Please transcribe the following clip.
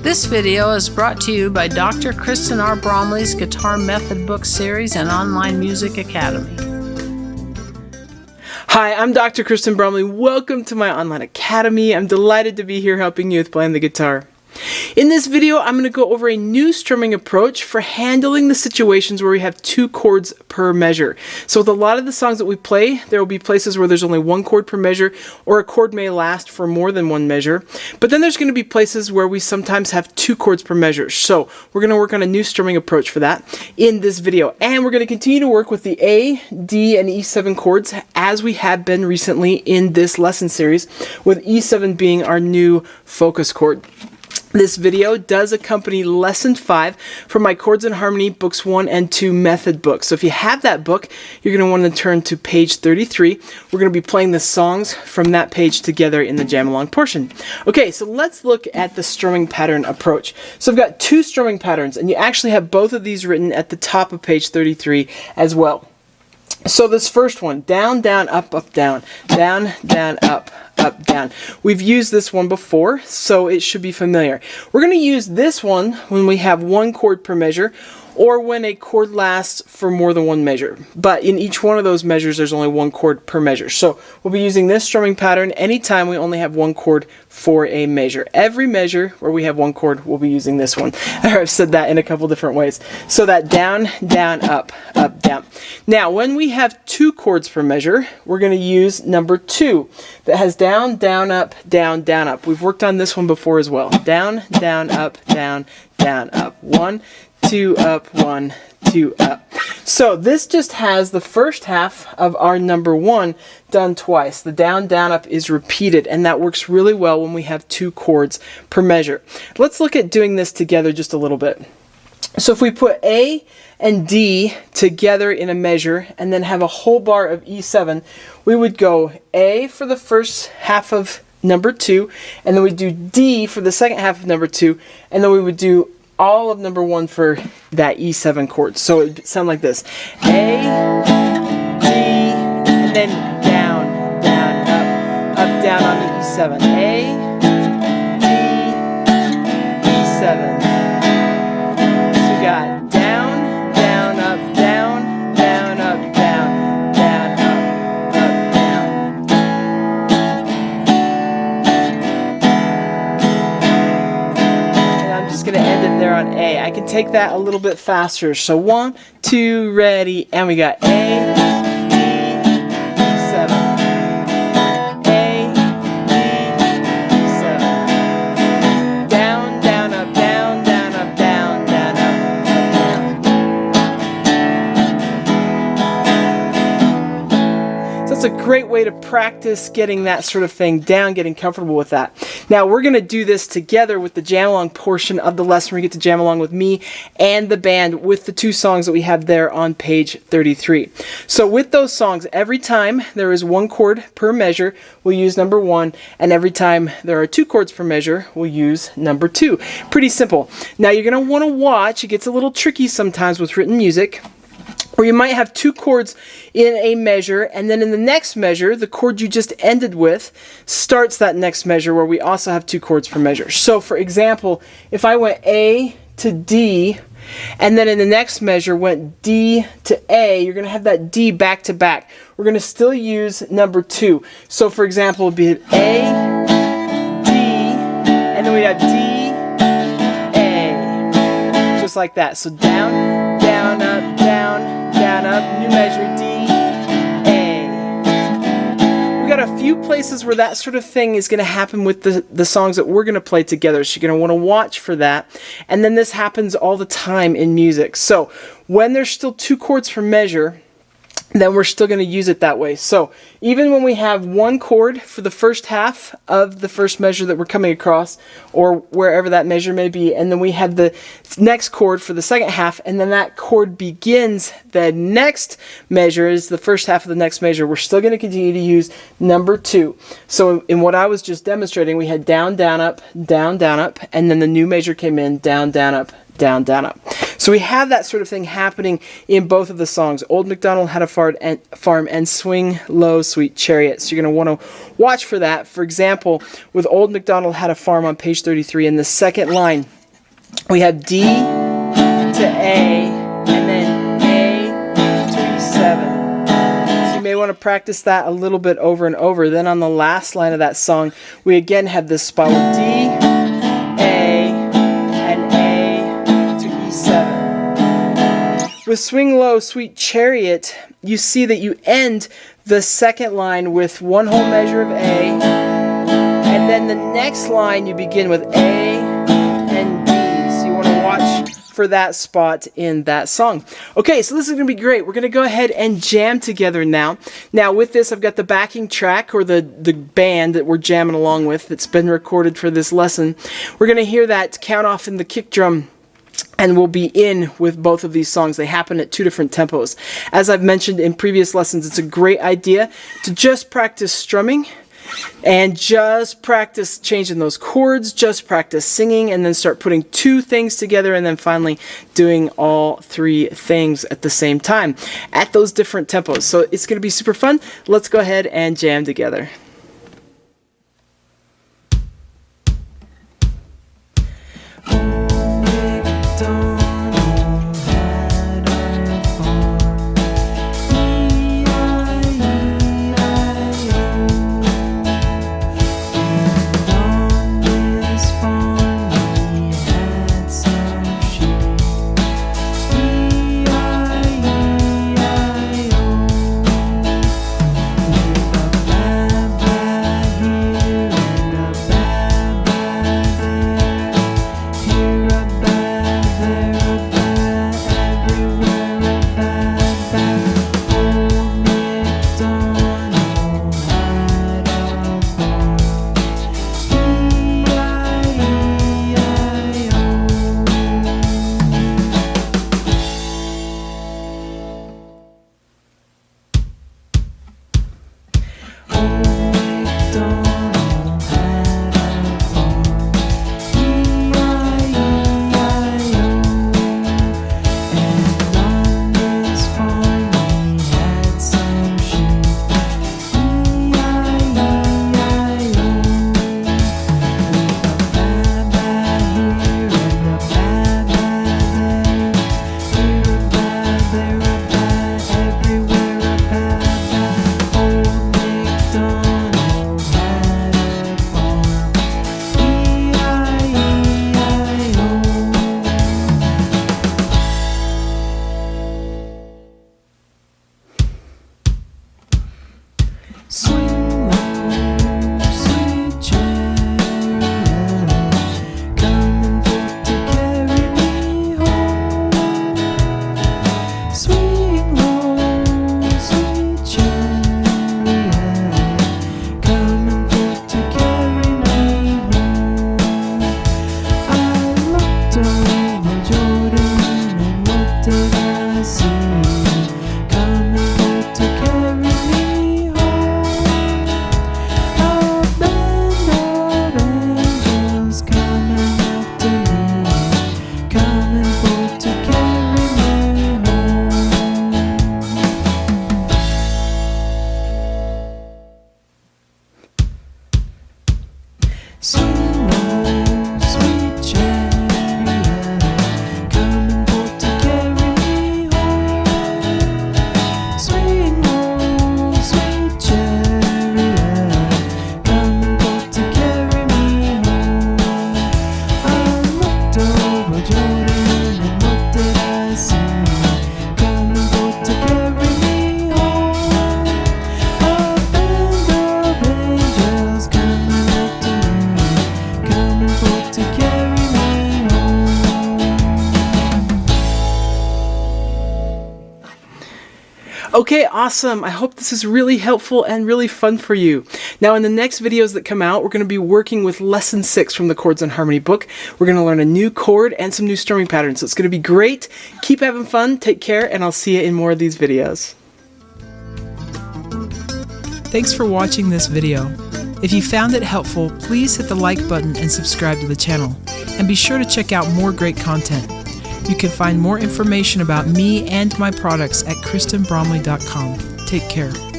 This video is brought to you by Dr. Kristen R. Bromley's Guitar Method Book Series and Online Music Academy. Hi, I'm Dr. Kristen Bromley. Welcome to my online academy. I'm delighted to be here helping you with playing the guitar. In this video, I'm going to go over a new strumming approach for handling the situations where we have two chords per measure. So with a lot of the songs that we play, there will be places where there's only one chord per measure, or a chord may last for more than one measure. But then there's going to be places where we sometimes have two chords per measure. So we're going to work on a new strumming approach for that in this video. And we're going to continue to work with the A, D, and E7 chords as we have been recently in this lesson series, with E7 being our new focus chord. This video does accompany Lesson 5 from my Chords and Harmony Books 1 and 2 method book. So if you have that book, you're going to want to turn to page 33. We're going to be playing the songs from that page together in the jam along portion. Okay, so let's look at the strumming pattern approach. So I've got two strumming patterns, and you actually have both of these written at the top of page 33 as well. So this first one, down, down, up, up, down, down, down, up, up, down. We've used this one before, so it should be familiar. We're going to use this one when we have one chord per measure, or when a chord lasts for more than one measure. But in each one of those measures, there's only one chord per measure. So we'll be using this strumming pattern anytime we only have one chord for a measure. Every measure where we have one chord, we'll be using this one. I've said that in a couple different ways. So that down, down, up, up, down. Now, when we have two chords per measure, we're going to use number 2 that has down, down, up, down, down, up. We've worked on this one before as well. Down, down, up, down, down, up. 1, 2, up, 1, 2, up. So this just has the first half of our number 1 done twice. The down, down, up is repeated, and that works really well when we have two chords per measure. Let's look at doing this together just a little bit. So if we put A and D together in a measure and then have a whole bar of E7, we would go A for the first half of number 2, and then we do D for the second half of number 2, and then we would do all of number 1 for that E7 chord. So it would sound like this: A, D, and then down, down, up, down on the E7. A, D, E7. So we got down, down, up, down, down, up, down, down, up, down. And I'm just going to end it there on A. I can take that a little bit faster. So 1, 2, ready, and we got A, D, E7. A, D, E7. Down, down, up, down, down, up, down, down, up, down. So that's a great way to practice getting that sort of thing down, getting comfortable with that. Now we're going to do this together with the jam along portion of the lesson where you get to jam along with me and the band with the two songs that we have there on page 33. So with those songs, every time there is one chord per measure, we'll use number 1, and every time there are two chords per measure, we'll use number 2. Pretty simple. Now you're going to want to watch. It gets a little tricky sometimes with written music, or you might have two chords in a measure, and then in the next measure, the chord you just ended with starts that next measure where we also have two chords per measure. So for example, if I went A to D, and then in the next measure went D to A, you're going to have that D back to back. We're going to still use number 2. So for example, it would be A, D, and then we'd have D, A. Just like that. So down, down, up, down, down, up, new measure, D, A. We've got a few places where that sort of thing is going to happen with the songs that we're going to play together, so you're going to want to watch for that. And then this happens all the time in music. So when there's still two chords per measure, then we're still going to use it that way. So even when we have one chord for the first half of the first measure that we're coming across, or wherever that measure may be, and then we have the next chord for the second half, and then that chord begins the next measure, is the first half of the next measure, we're still going to continue to use number 2. So in what I was just demonstrating, we had down, down, up, and then the new measure came in, down, down, up, down, down, up. So we have that sort of thing happening in both of the songs, Old MacDonald Had a Farm and Swing Low Sweet Chariot. So you're going to want to watch for that. For example, with Old MacDonald Had a Farm on page 33, in the second line, we have D to A, and then A to E7. So you may want to practice that a little bit over and over. Then on the last line of that song, we again have this spot with D, with Swing Low Sweet Chariot, you see that you end the second line with one whole measure of A, and then the next line you begin with A and D. So you want to watch for that spot in that song. Okay, so this is going to be great. We're going to go ahead and jam together now. Now with this, I've got the backing track, or the band that we're jamming along with, that's been recorded for this lesson. We're going to hear that count off in the kick drum, and we'll be in with both of these songs. They happen at two different tempos. As I've mentioned in previous lessons, it's a great idea to just practice strumming and just practice changing those chords, just practice singing, and then start putting two things together, and then finally doing all three things at the same time at those different tempos. So it's going to be super fun. Let's go ahead and jam together. Okay, awesome. I hope this is really helpful and really fun for you. Now, in the next videos that come out, we're going to be working with Lesson 6 from the Chords and Harmony book. We're going to learn a new chord and some new strumming patterns. So it's going to be great. Keep having fun, take care, and I'll see you in more of these videos. Thanks for watching this video. If you found it helpful, please hit the like button and subscribe to the channel. And be sure to check out more great content. You can find more information about me and my products at kristenbromley.com. Take care.